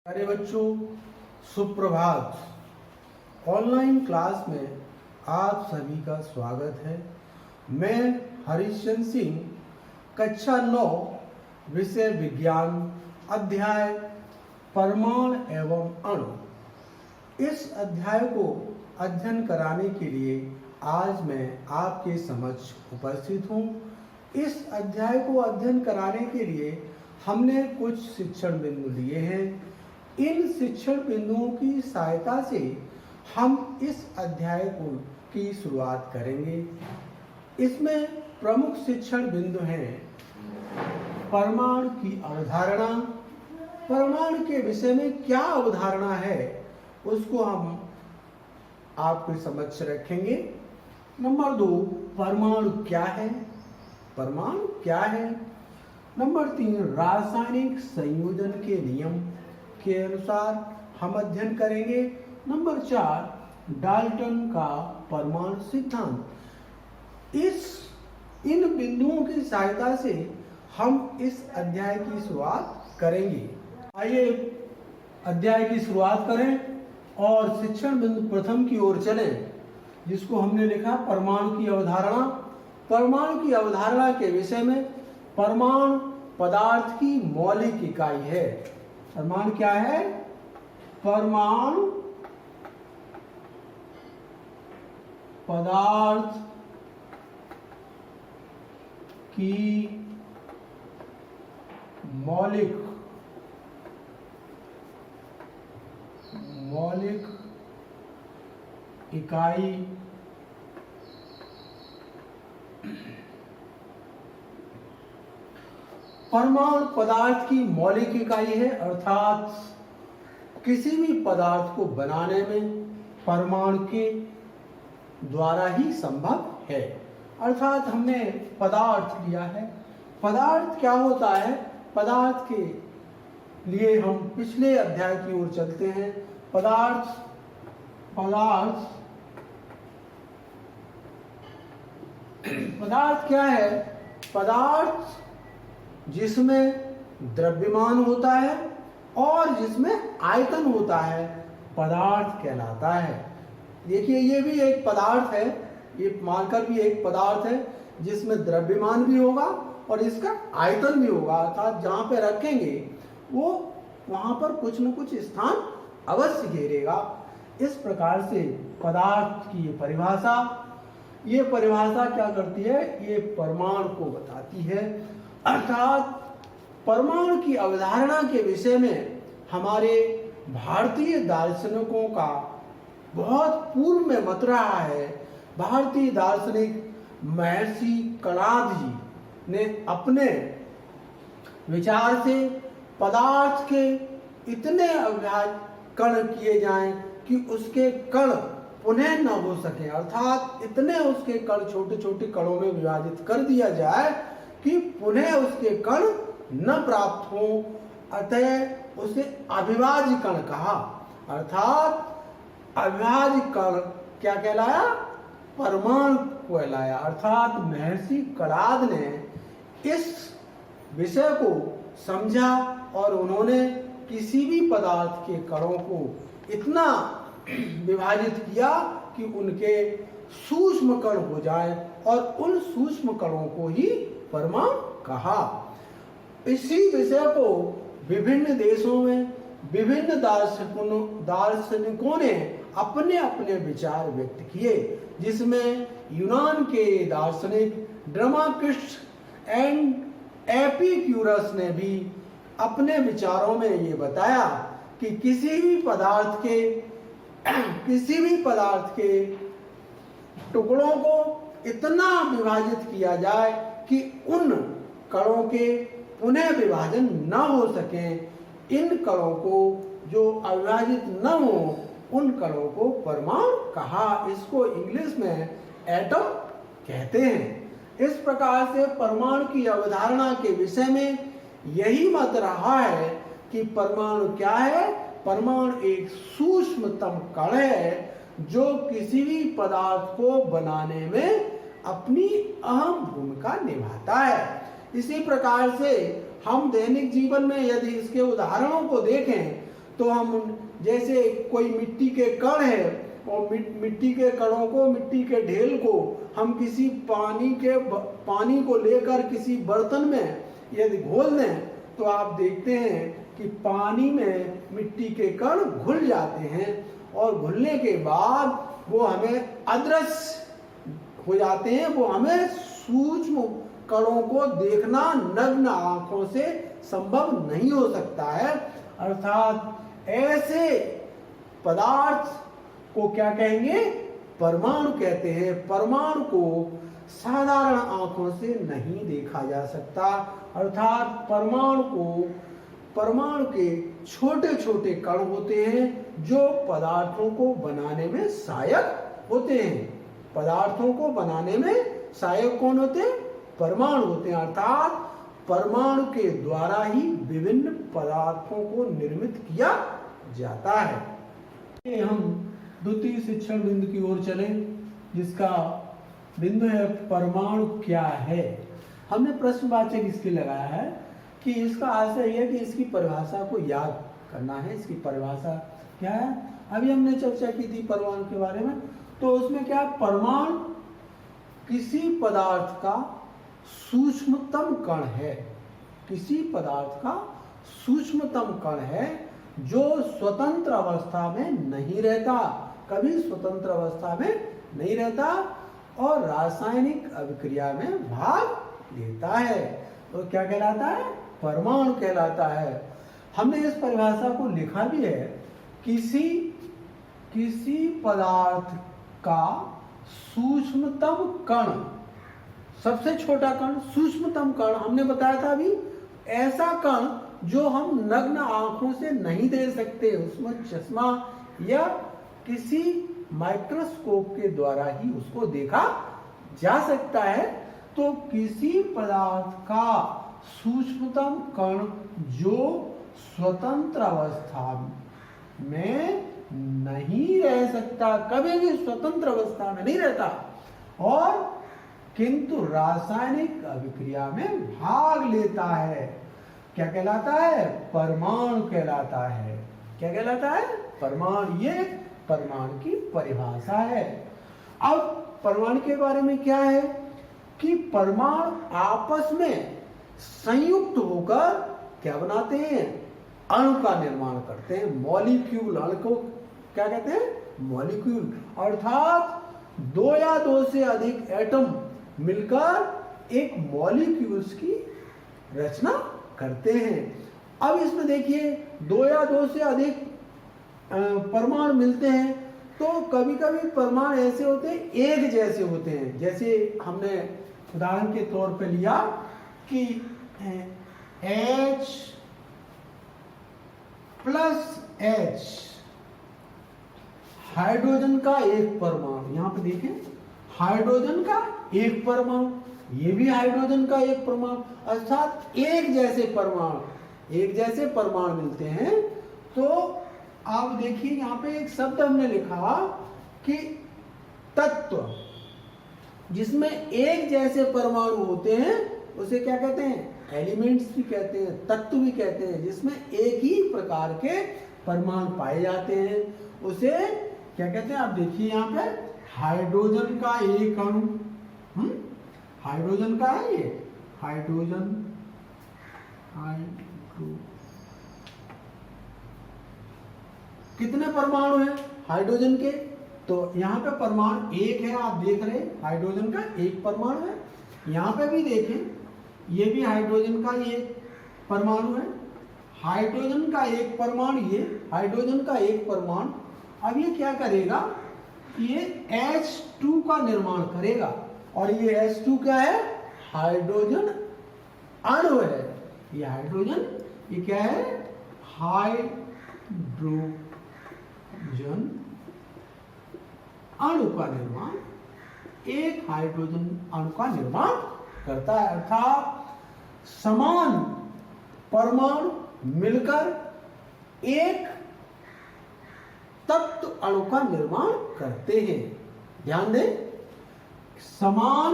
प्यारे बच्चों, सुप्रभात। ऑनलाइन क्लास में आप सभी का स्वागत है। मैं हरिश्चंद्र सिंह, कक्षा 9, विषय विज्ञान, अध्याय परमाणु एवं अणु। इस अध्याय को अध्ययन कराने के लिए आज मैं आपके समक्ष उपस्थित हूँ। इस अध्याय को अध्ययन कराने के लिए हमने कुछ शिक्षण बिंदु लिए हैं। इन शिक्षण बिंदुओं की सहायता से हम इस अध्याय की शुरुआत करेंगे। इसमें प्रमुख शिक्षण बिंदु हैं परमाणु की अवधारणा। परमाणु के विषय में क्या अवधारणा है उसको हम आपके समक्ष रखेंगे। नंबर 2, परमाणु क्या है, परमाणु क्या है। नंबर 3, रासायनिक संयोजन के नियम के अनुसार हम अध्ययन करेंगे। नंबर 4, डाल्टन का परमाणु सिद्धांत। इन बिंदुओं की सहायता से हम इस अध्याय की शुरुआत करेंगे। आइए अध्याय की शुरुआत करें और शिक्षण बिंदु प्रथम की ओर चलें, जिसको हमने लिखा परमाणु की अवधारणा। परमाणु की अवधारणा के विषय में परमाणु पदार्थ की मौलिक इकाई है। परमाणु क्या है? परमाणु पदार्थ की मौलिक इकाई परमाणु पदार्थ की मौलिक इकाई है, अर्थात किसी भी पदार्थ को बनाने में परमाणु के द्वारा ही संभव है। अर्थात हमने पदार्थ लिया है। पदार्थ क्या होता है? पदार्थ के लिए हम पिछले अध्याय की ओर चलते हैं। पदार्थ क्या है? पदार्थ जिसमें द्रव्यमान होता है और जिसमें आयतन होता है, पदार्थ कहलाता है। देखिए, ये भी एक पदार्थ है, ये मार्कर भी एक पदार्थ है जिसमें द्रव्यमान भी होगा और इसका आयतन भी होगा। अर्थात जहाँ पे रखेंगे वो वहाँ पर कुछ न कुछ स्थान अवश्य घेरेगा। इस प्रकार से पदार्थ की ये परिभाषा क्या करती है? ये परमाणु को बताती है। अर्थात परमाणु की अवधारणा के विषय में हमारे भारतीय दार्शनिकों का बहुत पूर्व में मत रहा है। भारतीय दार्शनिक महर्षि कणाद जी ने अपने विचार से पदार्थ के इतने अविभाज्य कण किए जाएं कि उसके कण पुनः न हो सके, अर्थात इतने उसके कण छोटे छोटे कणों में विभाजित कर दिया जाए कि पुनः उसके कण न प्राप्त हो। अतः उसे अविभाज्य कण कहा। अर्थात अविभाज्य कण क्या कहलाया? परमाणु कहलाया। अर्थात महर्षि कणाद ने इस विषय को समझा और उन्होंने किसी भी पदार्थ के कणों को इतना विभाजित किया कि उनके सूक्ष्म कण हो जाए और उन सूक्ष्म कणों को ही परमाणु कहा। इसी विषय को विभिन्न देशों में विभिन्न दार्शनिकों ने अपने अपने विचार व्यक्त किए, जिसमें यूनान के दार्शनिक ड्रमाक्रिस्ट एंड एपिक्यूरस ने भी अपने विचारों में ये बताया कि किसी भी पदार्थ के टुकड़ों को इतना विभाजित किया जाए कि उन कणों के पुनः विभाजन न हो सके। इन कणों को जो अविभाजित न हो, उन कणों को परमाणु कहा। इसको इंग्लिश में एटम कहते हैं। इस प्रकार से परमाणु की अवधारणा के विषय में यही मत रहा है कि परमाणु क्या है? परमाणु एक सूक्ष्मतम कण है जो किसी भी पदार्थ को बनाने में अपनी अहम भूमिका निभाता है। इसी प्रकार से हम दैनिक जीवन में यदि इसके उदाहरणों को देखें तो हम जैसे कोई मिट्टी के कण है और मिट्टी के कणों को, मिट्टी के ढेल को हम किसी पानी को लेकर किसी बर्तन में यदि घोल दें तो आप देखते हैं कि पानी में मिट्टी के कण घुल जाते हैं और घुलने के बाद वो हमें अदृश्य हो जाते हैं। वो हमें सूक्ष्म कणों को देखना नग्न आंखों से संभव नहीं हो सकता है। अर्थात ऐसे पदार्थ को क्या कहेंगे? परमाणु कहते हैं। परमाणु को साधारण आंखों से नहीं देखा जा सकता। अर्थात परमाणु के छोटे छोटे कण होते हैं जो पदार्थों को बनाने में सहायक होते हैं। पदार्थों को बनाने में सहायक कौन होते हैं? परमाणु होते हैं। अर्थात परमाणु के द्वारा ही विभिन्न पदार्थों को निर्मित किया जाता है। हम द्वितीय शिक्षण बिंदु की ओर चले, जिसका बिंदु है परमाणु क्या है। हमने प्रश्नवाचक इसके लगाया है कि इसका आशय यह है कि इसकी परिभाषा को याद करना है। इसकी परिभाषा क्या है? अभी हमने चर्चा की थी परमाणु के बारे में, तो उसमें क्या, परमाणु किसी पदार्थ का सूक्ष्मतम कण है। किसी पदार्थ का सूक्ष्मतम कण है जो स्वतंत्र अवस्था में नहीं रहता, कभी स्वतंत्र अवस्था में नहीं रहता और रासायनिक अभिक्रिया में भाग लेता है। तो क्या कहलाता है? परमाणु कहलाता है। हमने इस परिभाषा को लिखा भी है। किसी पदार्थ का सूक्ष्मतम कण, सबसे छोटा कण, सूक्ष्मतम कण हमने बताया था अभी, ऐसा कण जो हम नग्न आंखों से नहीं देख सकते, उसमें चश्मा या किसी माइक्रोस्कोप के द्वारा ही उसको देखा जा सकता है। तो किसी पदार्थ का सूक्ष्मतम कण जो स्वतंत्र अवस्था में नहीं रह सकता, कभी भी स्वतंत्र अवस्था में नहीं रहता और किंतु रासायनिक अभिक्रिया में भाग लेता है, क्या कहलाता है? परमाणु कहलाता है। क्या कहलाता है? परमाणु। ये परमाणु की परिभाषा है। अब परमाणु के बारे में क्या है कि परमाणु आपस में संयुक्त होकर क्या बनाते हैं? अणु का निर्माण करते हैं। मॉलिक्यूल, अणु को क्या कहते हैं? मॉलिक्यूल। अर्थात दो या दो से अधिक एटम मिलकर एक मॉलिक्यूल्स की रचना करते हैं। अब इसमें देखिए, दो या दो से अधिक परमाणु मिलते हैं तो कभी कभी परमाणु ऐसे होते हैं, एक जैसे होते हैं। जैसे हमने उदाहरण के तौर पे लिया कि H प्लस H, हाइड्रोजन का एक परमाणु, यहां पे देखें, हाइड्रोजन का एक परमाणु, ये भी हाइड्रोजन का एक परमाणु, अर्थात एक जैसे परमाणु मिलते हैं। तो आप देखिए यहां पे एक शब्द हमने लिखा कि तत्व, जिसमें एक जैसे परमाणु होते हैं उसे क्या कहते हैं? एलिमेंट्स भी कहते हैं, तत्व भी कहते हैं। जिसमें एक ही प्रकार के परमाणु पाए जाते हैं उसे क्या कहते हैं? आप देखिए यहां पे हाइड्रोजन का एक अणु, हाइड्रोजन का है ये, हाइड्रोजन कितने परमाणु हैं हाइड्रोजन के? तो यहाँ पे परमाणु एक है, आप देख रहे हैं, हाइड्रोजन का एक परमाणु है। यहाँ पे भी देखें, ये भी हाइड्रोजन का एक परमाणु है, हाइड्रोजन का एक परमाणु, ये हाइड्रोजन का एक परमाणु। अब ये क्या करेगा? ये H2 का निर्माण करेगा और ये H2 क्या है? हाइड्रोजन अणु है। ये हाइड्रोजन, ये क्या है? हाइड्रोजन अणु का निर्माण, एक हाइड्रोजन अणु का निर्माण करता है। अर्थात समान परमाणु मिलकर एक तत्व अणु का निर्माण करते हैं। ध्यान दें, समान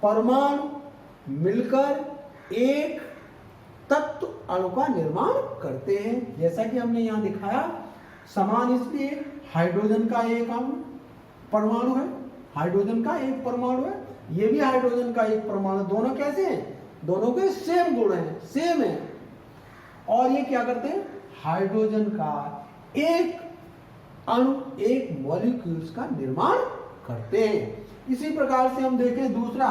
परमाणु मिलकर एक तत्व अणु का निर्माण करते हैं। जैसा कि हमने यहाँ दिखाया, समान इसलिए हाइड्रोजन का एक अणु परमाणु है, हाइड्रोजन का एक परमाणु है, ये भी हाइड्रोजन का एक परमाणु, दोनों कैसे हैं, दोनों के सेम गुण हैं, सेम है। और ये क्या करते हैं, हाइड्रोजन का एक अणु, एक मॉलिक्यूल्स का निर्माण करते हैं। इसी प्रकार से हम देखें दूसरा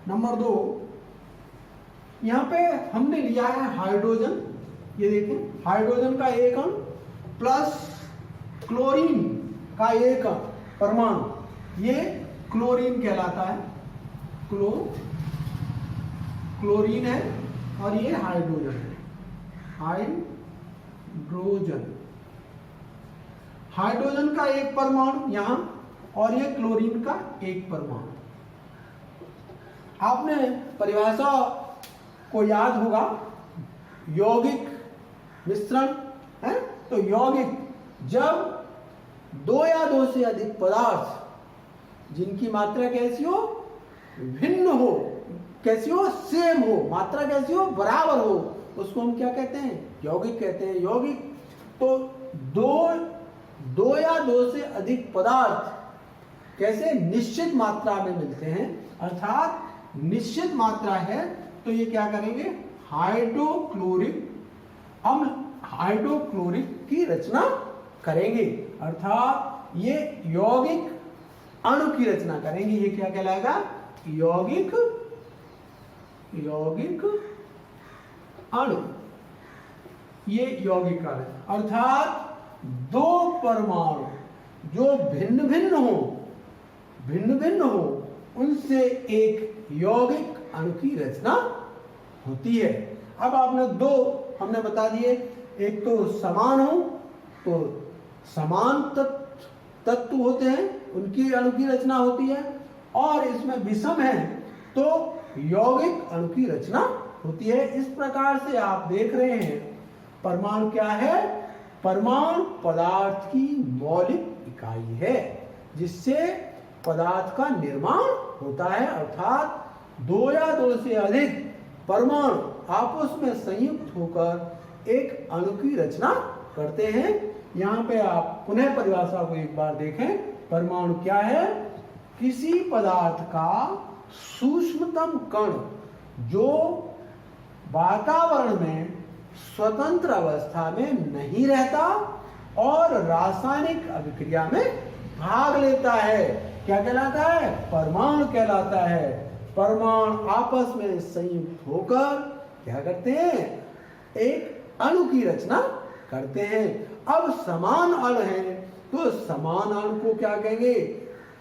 नंबर 2, यहां पे हमने लिया है हाइड्रोजन, ये देखें हाइड्रोजन का एक अणु प्लस क्लोरीन का एक परमाणु, ये क्लोरीन कहलाता है, क्लोरीन है, और ये हाइड्रोजन है, हाइड्रोजन का एक परमाणु यहां, और ये क्लोरीन का एक परमाणु। आपने परिभाषा को याद होगा, यौगिक मिश्रण है, तो यौगिक जब दो या दो से अधिक पदार्थ जिनकी मात्रा कैसी हो, भिन्न हो, कैसी हो, सेम हो, मात्रा कैसी हो, बराबर हो, उसको हम क्या कहते हैं, यौगिक कहते हैं। यौगिक तो दो या दो से अधिक पदार्थ कैसे निश्चित मात्रा में मिलते हैं, अर्थात निश्चित मात्रा है, तो ये क्या करेंगे, हाइड्रोक्लोरिक अम्ल, हाइड्रोक्लोरिक की रचना करेंगे, अर्थात ये यौगिक अणु की रचना करेंगे। ये क्या कहलाएगा, यौगिक अणु, ये यौगिक अणु, अर्थात दो परमाणु जो भिन्न भिन्न हो उनसे एक यौगिक अणु की रचना होती है। अब आपने दो हमने बता दिए, एक तो समान हो तो समान तत्व होते हैं, उनकी अणु की रचना होती है, और इसमें विषम है तो यौगिक अणु की रचना होती है। इस प्रकार से आप देख रहे हैं परमाणु क्या है, परमाणु पदार्थ की मौलिक इकाई है जिससे पदार्थ का निर्माण होता है, अर्थात दो या दो से अधिक परमाणु आपस में संयुक्त होकर एक अणु की रचना करते हैं। यहाँ पे आप पुनः परिभाषा को एक बार देखें, परमाणु क्या है, किसी पदार्थ का सूक्ष्मतम कण जो वातावरण में स्वतंत्र अवस्था में नहीं रहता और रासायनिक अभिक्रिया में भाग लेता है, क्या कहलाता है, परमाणु कहलाता है। परमाणु आपस में संयुक्त होकर क्या करते हैं, एक अणु की रचना करते हैं। अब समान अणु है तो समान अणु को क्या कहेंगे,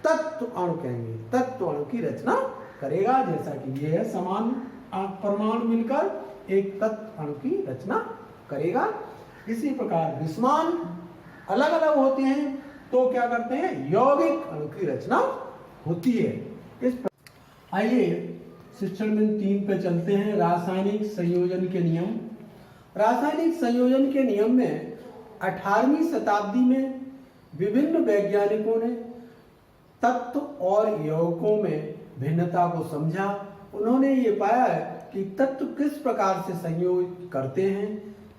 तत्व अणु कहेंगे, तत्व अणु की रचना करेगा, जैसा कि ये है समान परमाणु मिलकर एक तत्व अणु की रचना करेगा। इसी प्रकार विषमान अलग अलग होते हैं तो क्या करते हैं, यौगिक अणु की रचना होती है। आइए शिक्षण बिंदु 3 पे चलते हैं, रासायनिक संयोजन के नियम। रासायनिक संयोजन के नियम में 18वीं शताब्दी में विभिन्न वैज्ञानिकों ने तत्व और यौगिकों में भिन्नता को समझा। उन्होंने ये पाया कि तत्व किस प्रकार से संयोग करते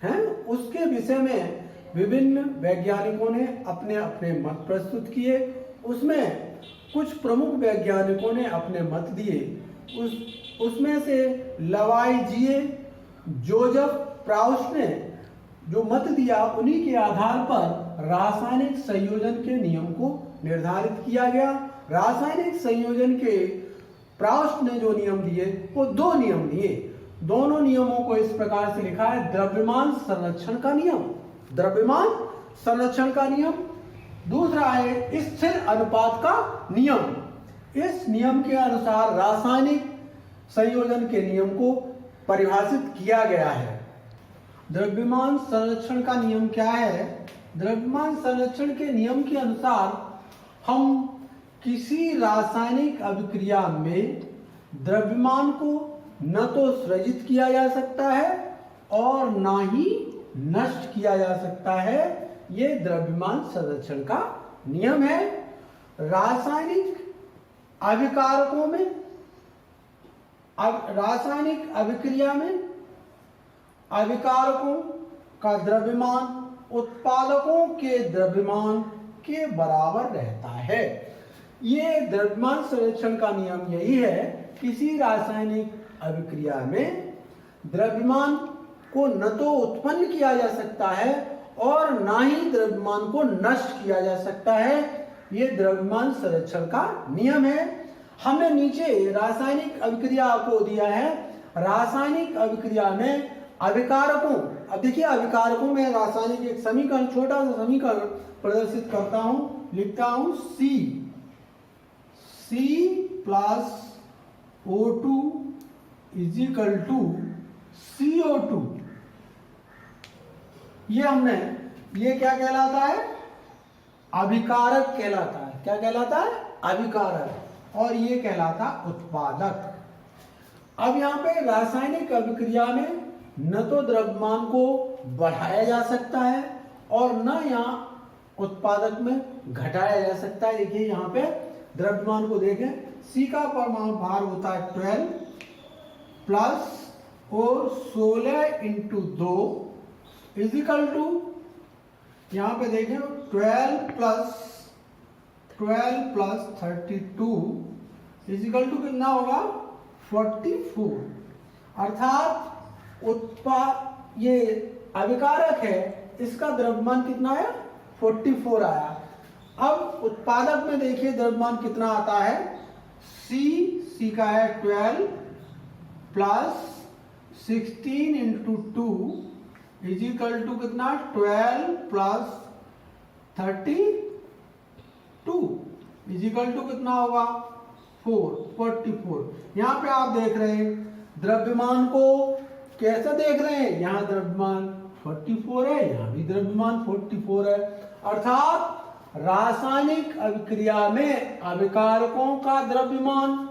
हैं, उसके विषय में विभिन्न वैज्ञानिकों ने अपने अपने मत प्रस्तुत किए। उसमें कुछ प्रमुख वैज्ञानिकों ने अपने मत दिए, उसमें से लवाइजिए, जोसेफ प्राउस्ट ने जो मत दिया, उन्हीं के आधार पर रासायनिक संयोजन के नियम को निर्धारित किया गया। रासायनिक संयोजन के प्राउस्ट ने जो नियम दिए वो दो नियम दिए। दोनों नियमों को इस प्रकार से लिखा है, द्रव्यमान संरक्षण का नियम, द्रव्यमान संरक्षण का नियम। दूसरा है स्थिर अनुपात का नियम। इस नियम के अनुसार रासायनिक संयोजन के नियम को परिभाषित किया गया है। द्रव्यमान संरक्षण का नियम क्या है? द्रव्यमान संरक्षण के नियम के अनुसार हम किसी रासायनिक अभिक्रिया में द्रव्यमान को न तो सृजित किया जा सकता है और ना ही नष्ट किया जा सकता है। ये द्रव्यमान संरक्षण का नियम है। रासायनिक अभिकारकों में, रासायनिक अभिक्रिया में अभिकारकों का द्रव्यमान उत्पादकों के द्रव्यमान के बराबर रहता है। ये द्रव्यमान संरक्षण का नियम यही है, किसी रासायनिक अभिक्रिया में द्रव्यमान को न तो उत्पन्न किया जा सकता है और ना ही द्रव्यमान को नष्ट किया जा सकता है। ये द्रव्यमान संरक्षण का नियम है। हमने नीचे रासायनिक अभिक्रिया को दिया है। रासायनिक अभिक्रिया में अभिकारकों, अब देखिए अभिकारकों में रासायनिक एक समीकरण, छोटा सा समीकरण प्रदर्शित करता हूं, लिखता हूं C plus O2 is equal to CO2। ये हमने, ये क्या कहलाता है? अभिकारक कहलाता है। क्या कहलाता है? अभिकारक। और ये कहलाता उत्पादक। अब यहाँ पे रासायनिक अभिक्रिया में न तो द्रव्यमान को बढ़ाया जा सकता है और न यहाँ उत्पादक में घटाया जा सकता है। देखिए यहाँ पे द्रव्यमान को देखें, C का परमाणु भार होता है 12 प्लस और 16 इंटू 2 इजिकल टू, यहाँ पे देखें 12 प्लस 32 इजिकल टू कितना होगा? 44। अर्थात ये अभिकारक है, इसका द्रव्यमान कितना आया? 44 आया। अब उत्पादक में देखिए द्रव्यमान कितना आता है? C का है 12 plus 16 into 2 is equal to कितना? 12 प्लस 32 इज इक्वल टू कितना होगा? 44। यहाँ पे आप देख रहे हैं द्रव्यमान को कैसे देख रहे हैं? यहाँ द्रव्यमान 44 है, यहाँ भी द्रव्यमान 44 है। अर्थात रासायनिक अभिक्रिया में अभिकारकों का द्रव्यमान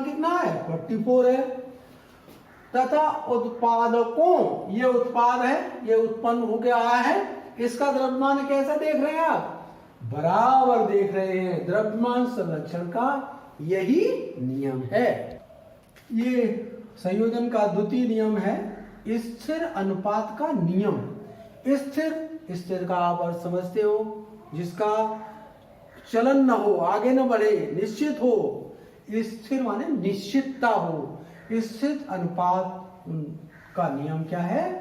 कितना है? 44 है। तथा उत्पादकों, ये उत्पाद है, ये उत्पन्न होकर आया है, इसका द्रव्यमान कैसा देख रहे हैं आप? बराबर देख रहे हैं। द्रव्यमान संरक्षण का यही नियम है। ये संयोजन का द्वितीय नियम है स्थिर अनुपात का नियम। स्थिर का आप अर्थ समझते हो, जिसका चलन न हो, आगे न बढ़े, निश्चित हो। स्थिर माने निश्चितता हो। स्थिर अनुपात का नियम क्या है?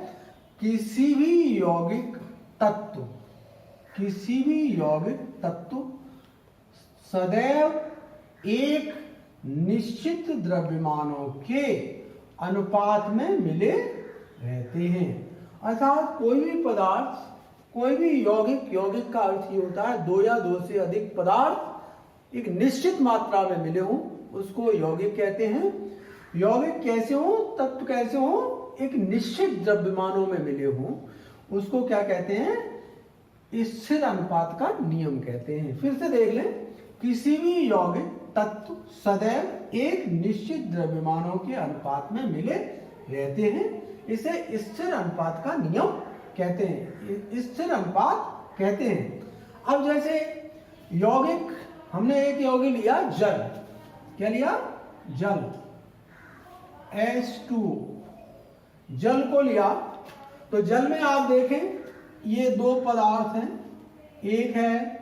किसी भी यौगिक तत्व सदैव एक निश्चित द्रव्यमानों के अनुपात में मिले रहते हैं। अर्थात कोई भी पदार्थ, कोई भी यौगिक का अर्थ ये होता है दो या दो से अधिक पदार्थ एक निश्चित मात्रा में मिले हों, उसको यौगिक कहते हैं। यौगिक कैसे हो, तत्व कैसे हो? एक निश्चित द्रव्यमानों में मिले हों, उसको क्या कहते हैं? स्थिर अनुपात का नियम कहते हैं। फिर से देख लें, किसी भी यौगिक तत्व सदैव एक निश्चित द्रव्यमानों के अनुपात में मिले रहते हैं, इसे स्थिर अनुपात का नियम कहते हैं, स्थिर अनुपात कहते हैं। अब जैसे यौगिक, हमने एक यौगिक लिया जल, क्या लिया? जल, H2O, जल को लिया। तो जल में आप देखें ये दो पदार्थ हैं, एक है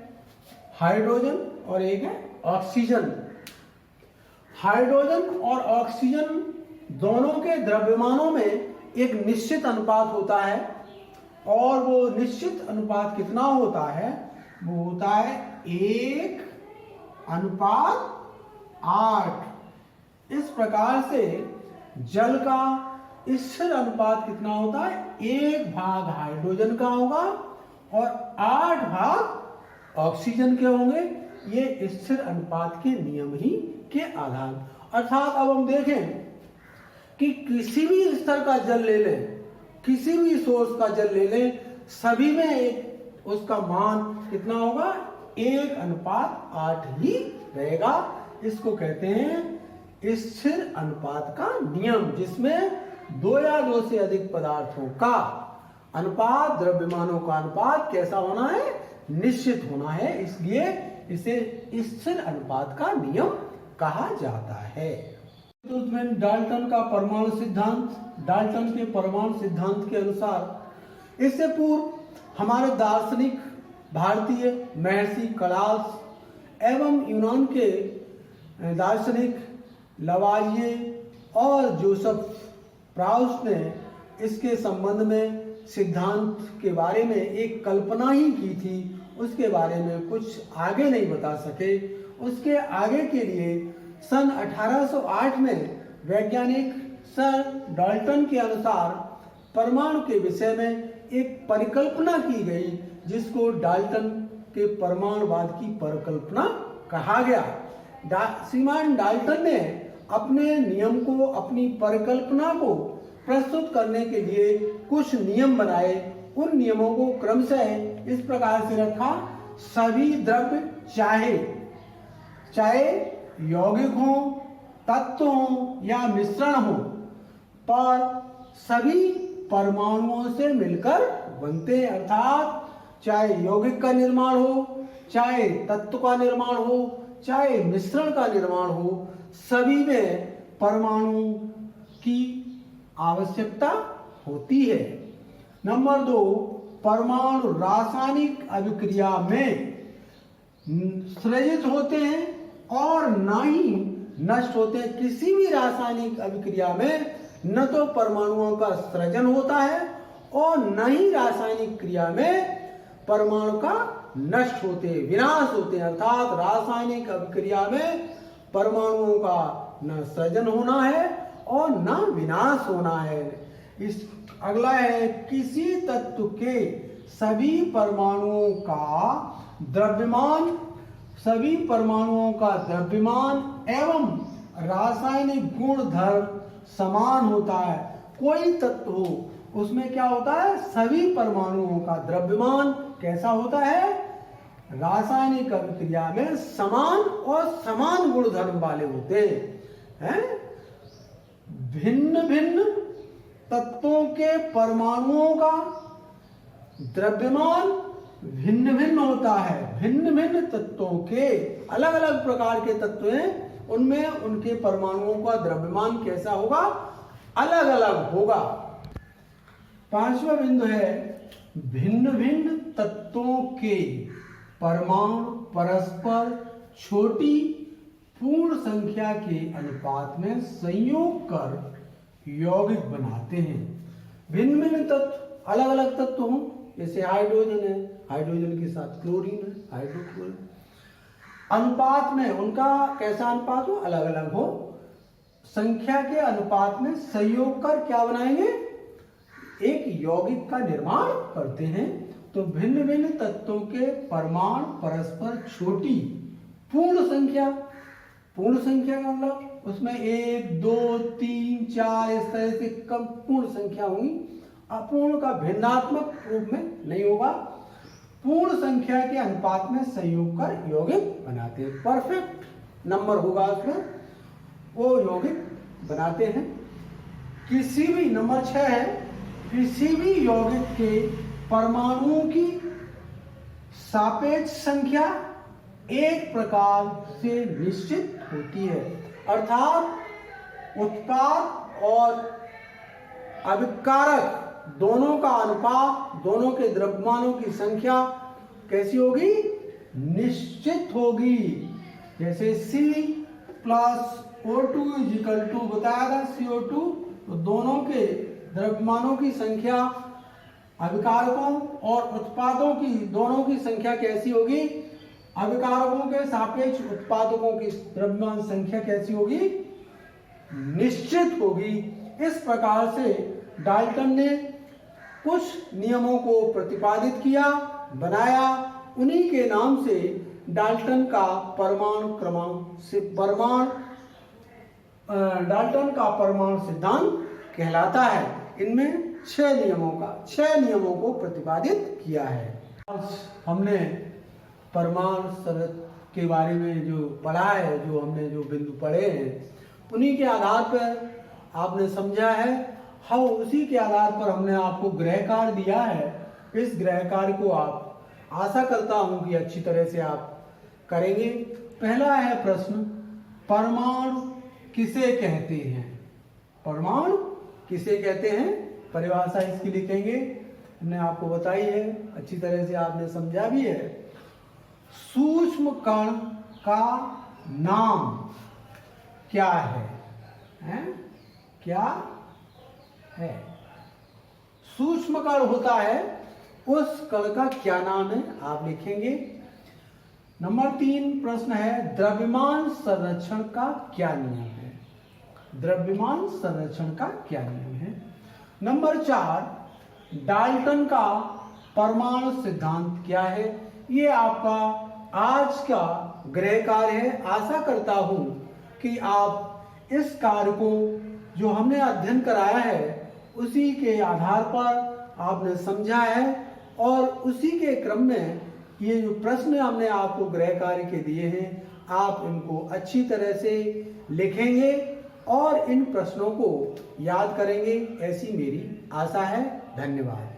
हाइड्रोजन और एक है ऑक्सीजन। हाइड्रोजन और ऑक्सीजन दोनों के द्रव्यमानों में एक निश्चित अनुपात होता है, और वो निश्चित अनुपात कितना होता है? वो होता है 1:8। इस प्रकार से जल का स्थिर अनुपात कितना होता है? 1 भाग हाइड्रोजन का होगा और 8 भाग ऑक्सीजन के होंगे। ये स्थिर अनुपात के नियम ही के आधार। अर्थात अब हम देखें कि किसी भी स्तर का जल ले लें, किसी भी सोर्स का जल ले लें, सभी में उसका मान कितना होगा? 1:8 ही रहेगा। इसको कहते हैं स्थिर अनुपात का नियम, जिसमें दो या दो से अधिक पदार्थों का अनुपात, द्रव्यमानों का अनुपात कैसा होना है? निश्चित होना है। इसलिए इसे स्थिर अनुपात का नियम कहा जाता है। तो उसमें डाल्टन का परमाणु सिद्धांत डाल्टन के परमाणु सिद्धांत के अनुसार। इससे पूर्व हमारे दार्शनिक भारतीय महर्षि कलास एवं यूनान के दार्शनिक लवाइये और जोसेफ प्राउस ने इसके संबंध में सिद्धांत के बारे में एक कल्पना ही की थी, उसके बारे में कुछ आगे नहीं बता सके। उसके आगे के लिए सन 1808 में वैज्ञानिक सर डाल्टन के अनुसार परमाणु के विषय में एक परिकल्पना की गई, जिसको डाल्टन के परमाणुवाद की परिकल्पना कहा गया। श्रीमान डाल्टन ने अपने नियम को, अपनी परिकल्पना को प्रस्तुत करने के लिए कुछ नियम बनाए। उन नियमों को क्रमशः इस प्रकार से रखा: सभी द्रव्य चाहे यौगिक हो, तत्व हो या मिश्रण हो, पर सभी परमाणुओं से मिलकर बनते हैं। अर्थात चाहे यौगिक का निर्माण हो, चाहे तत्व का निर्माण हो, चाहे मिश्रण का निर्माण हो, सभी में परमाणु की आवश्यकता होती है। नंबर 2, परमाणु रासायनिक अभिक्रिया में सृजित होते हैं और न ही नष्ट होते हैं। किसी भी रासायनिक अभिक्रिया में न तो परमाणुओं का सृजन होता है और न ही रासायनिक क्रिया में परमाणु का नष्ट होते, विनाश होते हैं। अर्थात रासायनिक अभिक्रिया में परमाणुओं का न सृजन होना है और न विनाश होना है। इस अगला है, किसी तत्व के सभी परमाणुओं का द्रव्यमान एवं रासायनिक गुण धर्म समान होता है। कोई तत्व हो, उसमें क्या होता है, सभी परमाणुओं का द्रव्यमान कैसा होता है, रासायनिक अभिक्रिया में समान और समान गुण धर्म वाले होते हैं। भिन्न भिन्न तत्वों के परमाणुओं का द्रव्यमान भिन्न भिन्न होता है। भिन्न भिन्न तत्वों के, अलग अलग प्रकार के तत्व हैं, उनमें उनके परमाणुओं का द्रव्यमान कैसा होगा, अलग अलग होगा। 5वां बिंदु है, भिन्न भिन्न तत्वों के परमाणु परस्पर छोटी पूर्ण संख्या के अनुपात में संयोग कर यौगिक बनाते हैं। भिन्न भिन्न तत्व, अलग अलग तत्व हों, जैसे हाइड्रोजन है, हाइड्रोजन के साथ क्लोरीन है, हाइड्रोक्लोरीन, अनुपात में उनका कैसा अनुपात हो, अलग अलग हो, संख्या के अनुपात में संयोग कर क्या बनाएंगे, एक यौगिक का निर्माण करते हैं। तो भिन्न भिन्न तत्वों के परमाणु परस्पर छोटी पूर्ण संख्या का मतलब उसमें 1, 2, 3, 4 इस तरह से कम पूर्ण संख्या होंगी। अपूर्ण का भिन्नात्मक रूप में नहीं होगा। पूर्ण संख्या के अनुपात में संयोग कर यौगिक बनाते हैं। परफेक्ट नंबर होगा उसमें, वो यौगिक बनाते हैं। किसी भी, नंबर 6 है, किसी भी यौगिक के परमाणुओं की सापेक्ष संख्या एक प्रकार से निश्चित होती है। अर्थात उत्पाद और अभिकारक दोनों का अनुपात, दोनों के द्रव्यमानों की संख्या कैसी होगी, निश्चित होगी। जैसे C+O2 = बताया था CO2, तो दोनों के द्रव्यमानों की संख्या, अभिकारकों और उत्पादों की दोनों की संख्या कैसी होगी, अभिकारकों के सापेक्ष उत्पादकों की द्रव्यमान संख्या कैसी होगी, निश्चित होगी। इस प्रकार से डाल्टन ने कुछ नियमों को प्रतिपादित किया, बनाया। उन्हीं के नाम से डाल्टन का परमाणु सिद्धांत कहलाता है। इनमें 6 नियमों को प्रतिपादित किया है। आज हमने परमाणु शर्त के बारे में जो पढ़ा है, जो हमने जो बिंदु पढ़े हैं, उन्हीं के आधार पर आपने समझा है। हम उसी के आधार पर हमने आपको गृह कार्य दिया है। इस गृह कार्य को आप, आशा करता हूं कि अच्छी तरह से आप करेंगे। पहला है प्रश्न, परमाणु किसे कहते हैं? परमाणु किसे कहते हैं, परिभाषा इसकी लिखेंगे, हमने आपको बताई है, अच्छी तरह से आपने समझा भी है। सूक्ष्म कण का नाम क्या है? क्या है? सूक्ष्म कण होता है, उस कण का क्या नाम है आप लिखेंगे। नंबर 3 प्रश्न है, द्रव्यमान संरक्षण का क्या नियम है? द्रव्यमान संरक्षण का क्या नियम है? नंबर 4, डाल्टन का परमाणु सिद्धांत क्या है? ये आपका आज का गृह कार्य है। आशा करता हूं कि आप इस कार्य को जो हमने अध्ययन कराया है उसी के आधार पर आपने समझा है, और उसी के क्रम में ये जो प्रश्न हमने आपको गृह कार्य के दिए हैं, आप इनको अच्छी तरह से लिखेंगे और इन प्रश्नों को याद करेंगे, ऐसी मेरी आशा है। धन्यवाद।